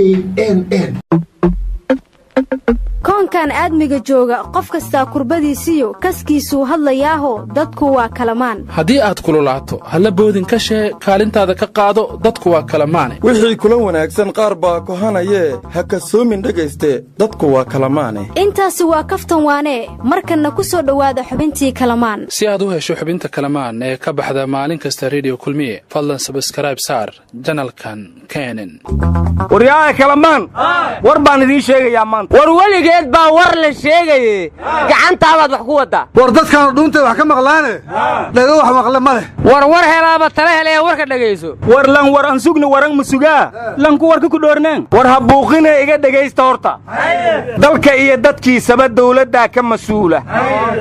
knn. koonkan aadmiga jooga qof kasta kurbadiisiyo kaskiisuu hadlayaaho dadku waa kalamaan haddii aad kululaato halla boodin ka shee kaalintaada ka qaado dadku waa kalamaane wixii kula wanaagsan qaar baa kohanayee ha kasoomin dhegayste dadku waa kalamaane intaasi waa kaftan waane markanna ku soo dhowaada xubintii kalamaan si aad u hesho xubinta kalamaan ee ka baxda maalin kasta radio kulmiye fadlan subscribe saar janalkan knn. waryaha kalamaan war baan idiin sheegayaa maanta war weligeed baa war la sheegaye gacantaabaad wax ku waddaa war dadkaanu dhuuntay wax ka maqlaane dhago wax maqle ma leh war helaaba tala helaya warka dhegayso war lan war aan sugni waran masugaa lanku warka ku dhoorneen war ha buuqine iga dhegaysta horta dalka iyo dadkiisaba dawladdaa ka mas-uula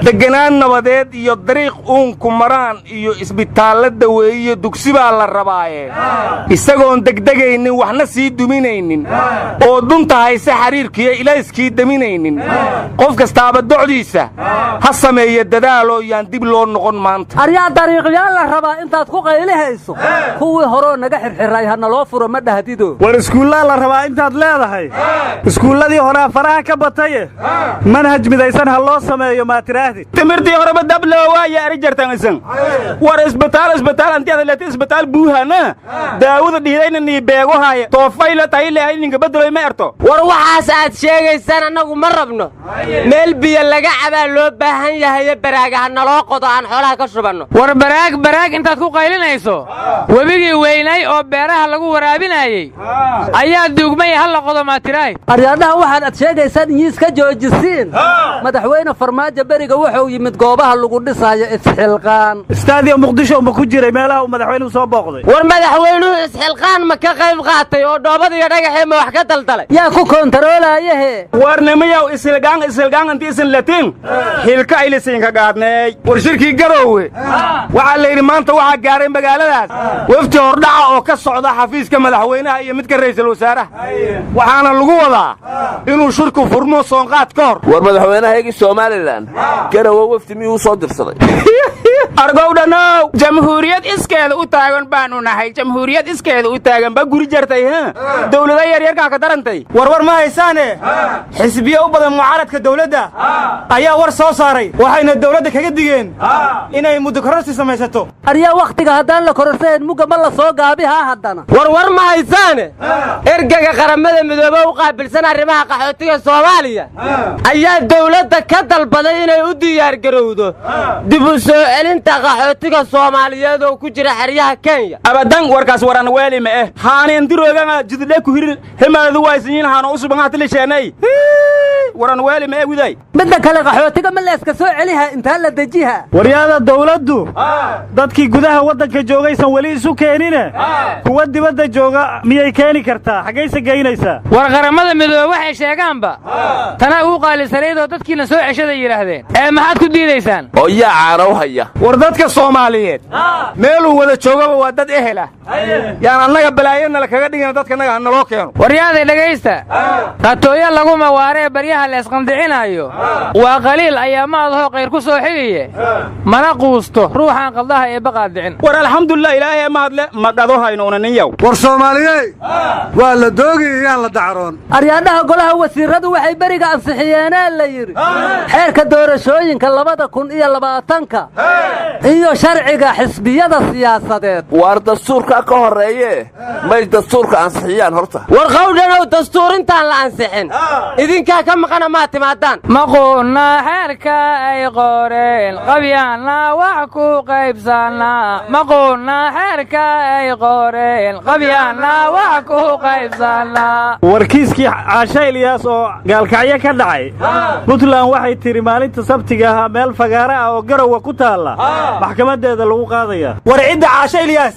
deganaan nabadeed iyo dariiq uunku maraan iyo isbitaallo daweeyo dugsi baa la rabaaye isagoon degdegaynin waxna sii duminaynin oo dunta hayse xariirkiiyo ilayskii daminaynin qof kastaaba docdiisa ha sameeyo dadaaloo yaan dib loo noqon maanta aryaa dariiqyaal la rabaa intaad ku qaylihayso kuwii horoo naga xirxiray hana loo furo ma dhahdido war iskuullaa la rabaa intaad leedahay iskuulladii horaa faraha ka bataye manhaj midaysan ha loo sameeyo maa tiraahdi timirtii horeba dablo waaya ari jartan isan war isbitaal antiada leeta isbitaal buuhana daawada dhiidayna nii beego haaye toofayla tayle ninka bedelo ma erto war waxaas aad sheegaysaan annagu ma rabno meel biyo laga cabaa loo baahan yahay baraagaha naloo qodo aan xoolaha ka shubanno war baraag intaad ku qaylinayso webigii weynay oo beeraha lagu waraabinayay ayaa duugmay hal la qodo maa tiraay aryaadaha waxaad ad sheegaysaan inyiis ka joojisiin madaxweyne farmaajo beriga wuxuu yimid goobaha lagu dhisaayo isxilqaan istaadiyo muqdisho ma ku jiray meelaha uu madaxweynuhu soo booqday war madaxweynuhu isxilqaan ma ka qayb qaatay oo dhoobada iyo dhagaxii ma wax ka daldalay yaa ku kontaroolayahe warnimiyow isilgaan intii isin latiin hilka aylisinka gaadneey war shirkii garoowe waxaa la yidhi maanta waxaa gaaray magaaladaas wafti hordhaca oo ka socda xafiiska madaxweynaha iyo midka ra'iisul wasaaraha waxaana lagu wadaa inuu shirku furmo soonqaad ka hor war madaxweynahaygii somalilan garoowe wafti miyuu soo dirsaday argowdhanow jamhuuriyad iskeeda u taagan baanu nahay jamhuuriyad iskeeda u taagan ba guri jartay dawlada yaryarkaa ka darantay war ma haysaane xisbiye u badan mucaaradka dawladda ayaa war soo saaray waxayna dawladda kaga digeen inay muddo kororsi samaysato aryaa wakhtiga haddaan la kororsayn mugga ma la soo gaabihaa haddana war ma haysaane ergaga qaramada midoobe u qaabilsan arrimaha qaxootiga soomaaliya ayaa dawladda ka dalbaday inay u diyaargarowdo dib u soo celinta qaxootiga soomaaliyeed oo ku jira xeryaha kenya abadan warkaas waran weeli ma haaneendiroogaa jidle ku hirin hemaadu waysiin haano u suban haatile sheenay waran weeli ma widay midda kale qaxootiga ma la iska soo celiha inta la dejiha waryaada dawladdu dadkii gudaha wadanka joogaysan wali isu keenine kuwa dibadda jooga miyay keeni kartaa xagaysa geynaysaa war qaramada midoobe waxay sheegaanba tana uu qaalisareedo dadkiina soo ceshada yiraahdeen maxaad ku diidaysaan oo yaa caano haya war dadka Soomaaliyeed meeluu wada joogaba waa dad ehela yaan annaga balaayana la kaga dhigana dadka naga naloo keeno waryaada dhageysta qatooya lagu mawaaree baryaha la isqandicinayo waa qaliil ayaamaadoo qayr ku soo xigiye mana quusto ruuxan qaldaha ee baqaadicin war alxamdulillah ilaahay ma hadle ma dhado haynoona nin yow war Soomaaliyeed waa la doogayaan la dacaroon aryaadaha golaha wasiiradu waxay bariga ansixiyeen la yiri xeerka doorashooyinka 2020 iyo sharciga xisbiyada siyaasadeed war dastuurka ka horeeye may dastuurka ansixiyaan horta war qowdhanow dastuurintaan la ansixin idinka ka maqana ma timaadaan maqoona xeerka ay qoreen qabyaana wax ku qaybsana maqoona xeerka ay qoreen qabyaana wax ku qaybsana warkiiskii caasha Ilyas oo gaalkacyo ka dhacay Puntland waxay tiri maalinta sabtiga meel fagaara ah oo garowa ku taala maxkamadeeda lagu qaadaya war cidda caasha Ilyas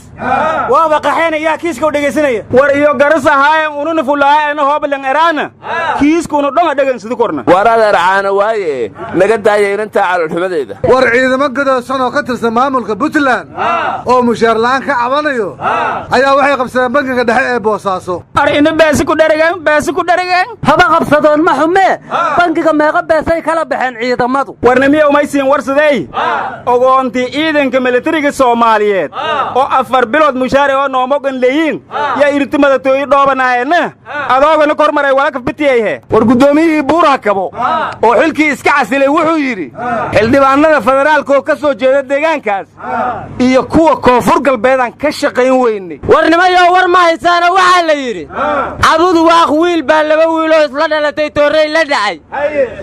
waa qaxeenaya kiiska u dhageysanaya war iyo garasahaayeen ununa fulaayeen hoobalan eraana kiiskuna dhanga dhageysado korna waraada raana waaye naga daayeenanta calolxumadeeda war ciidamo gadoosan oo ka tirsan maamulka Puntland oo mushaar la'aan ka cabanayo ayaa waxay qabsadeen bangiga dhexe ee Boosaaso arina baasi ku dhareegan haba qabsadoon ma xume bangiga meeqa baasay kala baxeen ciidamadu warnamiyo ma siin warsaday ogoontii ciidanka militariga Soomaaliyeed oo 4 bilood mushaare oo noomogan leeyiin yaa irtimada tooyi dhoobanaayeenna adoogana kormaray walaka bitiyayhe war guddoomiyihii buuraha kabo oo xilkii iska casilay wuxuu yidhi xildhibaanada federaalka oo ka soo jeeda deegaankaas iyo kuwa koonfur galbeedaan ka shaqayn weynay warnimayo war ma haysaana waxaa la yidhi cabudu waaq wiil baa laba wiiloo isla dhalatay toorrey la dhacay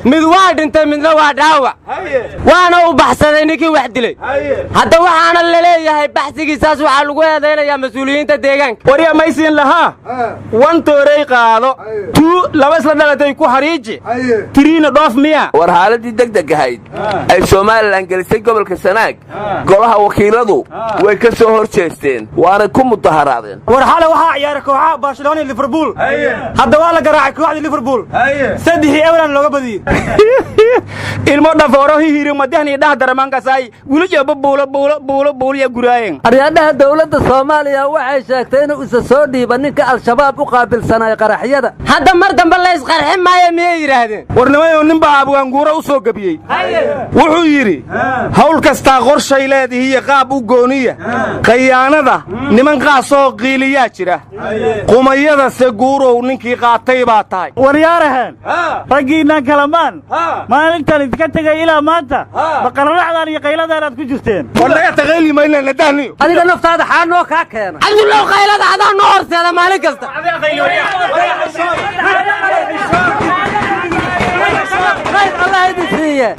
mid waa dhintay midna waa dhaawac waana u baxsaday ninkii wax dilay hadda waxaana la leeyahay baxsigiisaas waxaa lagu eedaynayaa mas-uuliyiinta deegaanka warya maysiin lahaa wan toorey qaado tuu laba isla dhalatay ku hariiji tiriina dhoof miya war xaaladii degdeg ahayd ay somalilan gelisay gobolka sanaag golaha wakiiladu way ka soo hor jeesteen waana ku mudaharaadeen war xale waxaa ciyaaray kooxaha barcelona iyo liverpool hadda waa la garaacay kooxda liverpool 3 euran looga badiyey ilmo dhafooro hihiri madahni dhax daramankaasay wiliba buulo ya guraayeen aryaadaha dawladda Soomaaliya waxay sheegtay inuu isa soo dhiiba ninka al-shabaab u qaabilsanay qaraxyada hadda mar dambe la isqarxin maayo miyay yiraahdeen warnimayo nin baa abwaanguura u soo gabiyey wuxuu yidhi hawl kastaa qorshay leedihiiyo qaab u gooniya qayaanada niman qaasoo qiiliyaa jira qumayada se guurow ninkii qaatay baa tahay waryaarahan raggiinnan kalamaan maalintan idinka tegay ilaa maanta baqararaxdan iyo qayladaan aad ku jirteen warnaga taqayli mayna nadahniyo adiga naftaada xaanoo kaa keena cabdullaw qaylada adaa noo horseeda maalin kasta Allah idin siiye